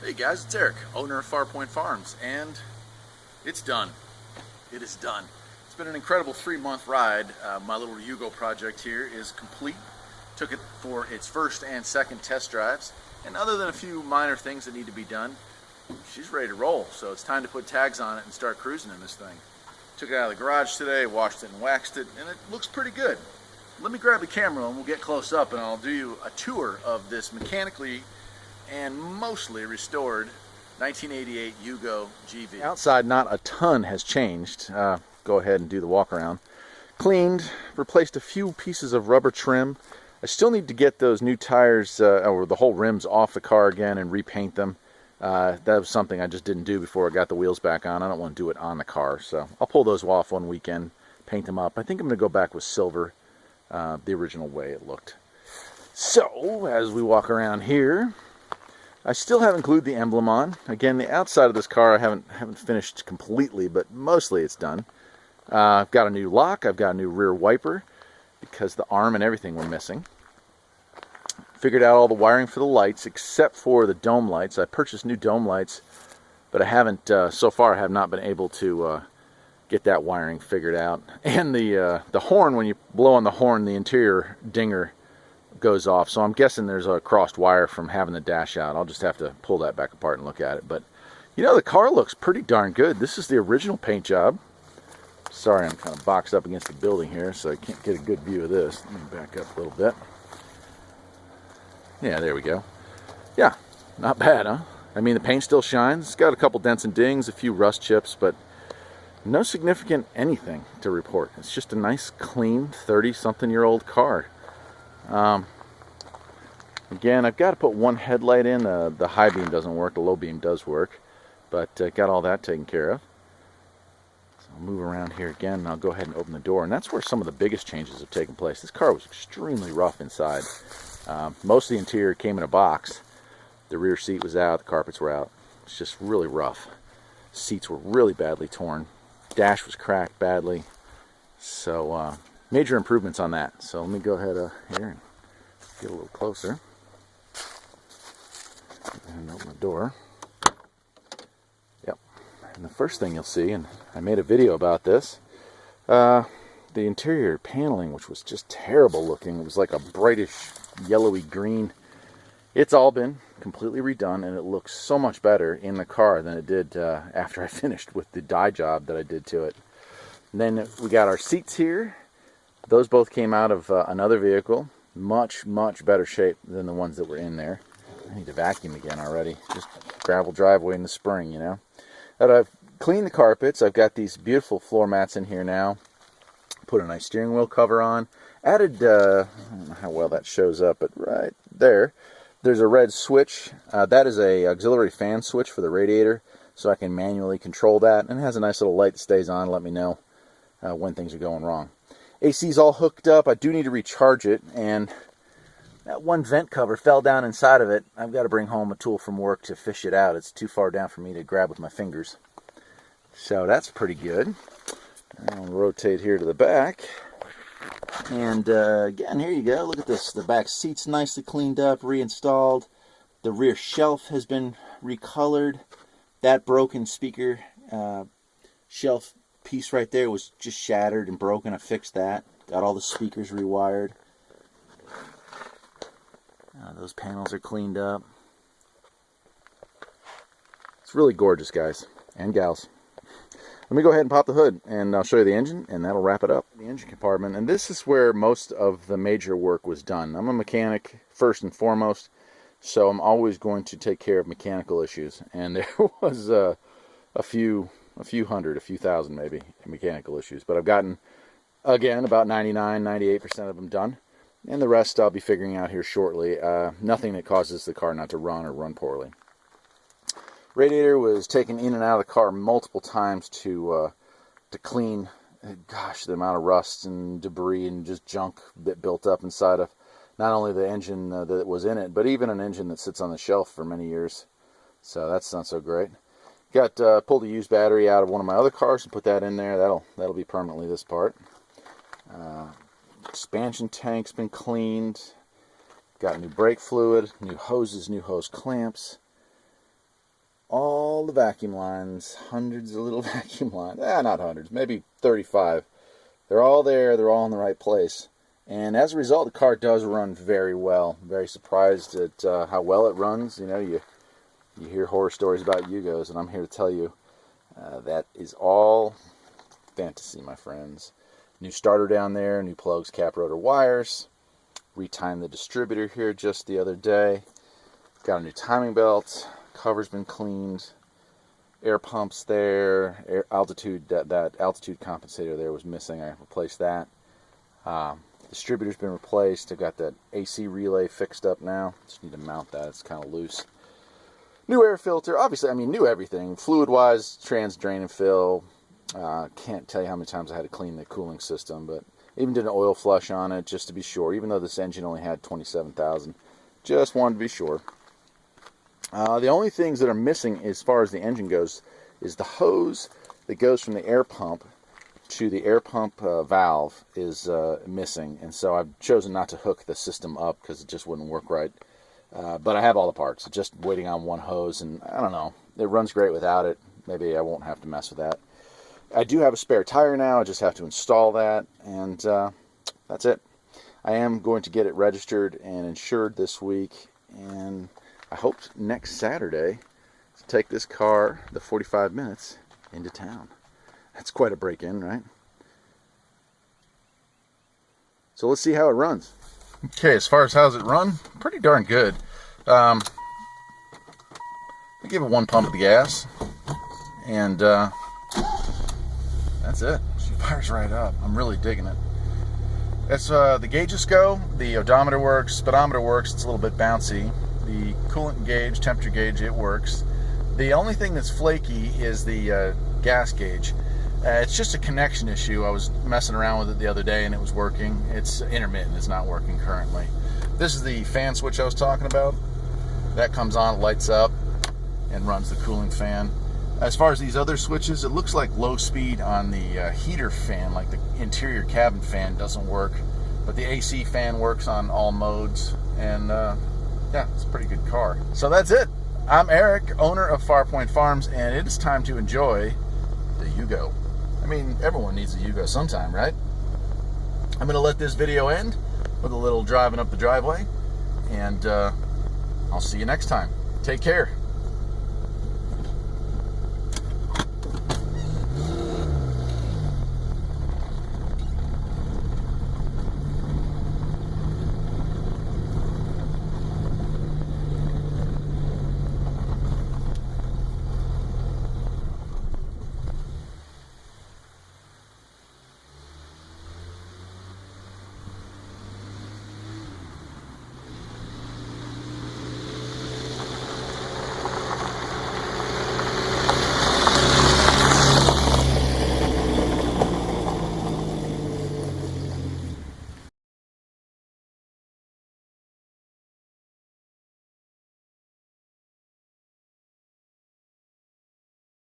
Hey guys, it's Eric, owner of Farpoint Farms, and it's done. It is done. It's been an incredible 3-month ride. My little Yugo project here is complete. Took it for its first and second test drives, and other than a few minor things that need to be done, she's ready to roll. So it's time to put tags on it and start cruising in this thing. Took it out of the garage today, washed it and waxed it, and it looks pretty good. Let me grab the camera and we'll get close up and I'll do you a tour of this mechanically and mostly restored 1988 Yugo GV. Outside, not a ton has changed. Go ahead and do the walk around. Cleaned, replaced a few pieces of rubber trim. I still need to get those new tires, or the whole rims off the car again and repaint them. That was something I just didn't do before I got the wheels back on. I don't want to do it on the car, so I'll pull those off one weekend, paint them up. I think I'm going to go back with silver, the original way it looked. So, as we walk around here, I still haven't glued the emblem on. Again, the outside of this car I haven't finished completely, but mostly it's done. I've got a new lock, I've got a new rear wiper, because the arm and everything were missing. Figured out all the wiring for the lights, except for the dome lights. I purchased new dome lights, but I haven't, so far I have not been able to get that wiring figured out. And the horn, when you blow on the horn, the interior dinger goes off, so I'm guessing there's a crossed wire from having the dash out. I'll just have to pull that back apart and look at it. But you know, the car looks pretty darn good. This is the original paint job. Sorry, I'm kind of boxed up against the building here, so I can't get a good view of this. Let me back up a little bit. Yeah, there we go. Yeah, not bad, huh? I mean, the paint still shines. It's got a couple dents and dings, a few rust chips, but no significant anything to report. It's just a nice, clean, 30-something-year-old car. Again, I've got to put one headlight in. The high beam doesn't work, the low beam does work, but got all that taken care of. So I'll move around here again and I'll go ahead and open the door, and that's where some of the biggest changes have taken place. This car was extremely rough inside. Most of the interior came in a box. The rear seat was out, the carpets were out. It's just really rough. Seats were really badly torn. Dash was cracked badly. So major improvements on that. So let me go ahead here and get a little closer and open the door. Yep. And the first thing you'll see, and I made a video about this, the interior paneling, which was just terrible looking. It was like a brightish yellowy green. It's all been completely redone, and it looks so much better in the car than it did after I finished with the dye job that I did to it. And then we got our seats here. Those both came out of another vehicle. Much better shape than the ones that were in there. I need to vacuum again already. Just gravel driveway in the spring, you know. But I've cleaned the carpets. I've got these beautiful floor mats in here now. Put a nice steering wheel cover on. Added, I don't know how well that shows up, but right there, there's a red switch. That is a auxiliary fan switch for the radiator, so I can manually control that. And it has a nice little light that stays on to let me know when things are going wrong. AC's all hooked up. I do need to recharge it, and that one vent cover fell down inside of it. I've got to bring home a tool from work to fish it out. It's too far down for me to grab with my fingers. So that's pretty good. I'll rotate here to the back. And again, here you go. Look at this. The back seat's nicely cleaned up, reinstalled. The rear shelf has been recolored. That broken speaker shelf piece right there was just shattered and broken. I fixed that. Got all the speakers rewired. Those panels are cleaned up. It's really gorgeous, guys and gals. Let me go ahead and pop the hood and I'll show you the engine, and that'll wrap it up. The engine compartment, and this is where most of the major work was done. I'm a mechanic first and foremost, so I'm always going to take care of mechanical issues, and there was a few thousand maybe mechanical issues, but I've gotten, again, about 99-98% of them done, and the rest I'll be figuring out here shortly. Nothing that causes the car not to run or run poorly. Radiator was taken in and out of the car multiple times to clean. Gosh, the amount of rust and debris and just junk that built up inside of not only the engine that was in it, but even an engine that sits on the shelf for many years. So that's not so great. Got pulled a used battery out of one of my other cars and put that in there. That'll be permanently this part. Expansion tank's been cleaned. Got new brake fluid, new hoses, new hose clamps. all the vacuum lines, hundreds of little vacuum lines, not hundreds, maybe 35. They're all there, they're all in the right place. And as a result, the car does run very well. I'm very surprised at how well it runs. You know, you hear horror stories about Yugos, and I'm here to tell you that is all fantasy, my friends. New starter down there, new plugs, cap, rotor, wires. Retimed the distributor here just the other day. Got a new timing belt. Cover's been cleaned. Air pumps there. Air altitude, that altitude compensator there was missing. I replaced that. Distributor's been replaced. I've got that AC relay fixed up now. Just need to mount that. It's kind of loose. New air filter. Obviously, I mean, new everything. Fluid-wise, trans, drain, and fill. Can't tell you how many times I had to clean the cooling system, but even did an oil flush on it just to be sure. Even though this engine only had 27,000, just wanted to be sure. The only things that are missing as far as the engine goes is the hose that goes from the air pump to the air pump valve is missing, and so I've chosen not to hook the system up because it just wouldn't work right. But I have all the parts, just waiting on one hose, and I don't know, it runs great without it. Maybe I won't have to mess with that. I do have a spare tire now. I just have to install that, and that's it. I am going to get it registered and insured this week, and I hope next Saturday to take this car the 45 minutes into town. That's quite a break-in, right? So let's see how it runs. Okay, as far as how's it run, pretty darn good. I give it one pump of the gas, and that's it. She fires right up. I'm really digging it. As the gauges go, the odometer works, speedometer works. It's a little bit bouncy. The coolant gauge, temperature gauge, it works. The only thing that's flaky is the gas gauge. It's just a connection issue. I was messing around with it the other day and it was working. It's intermittent. It's not working currently. This is the fan switch I was talking about. That comes on, lights up, and runs the cooling fan. As far as these other switches, it looks like low speed on the heater fan, like the interior cabin fan doesn't work. But the AC fan works on all modes, and yeah, it's a pretty good car. So that's it. I'm Eric, owner of Farpoint Farms, and it is time to enjoy the Yugo. I mean, everyone needs a Yugo sometime, right? I'm going to let this video end with a little driving up the driveway, and I'll see you next time. Take care.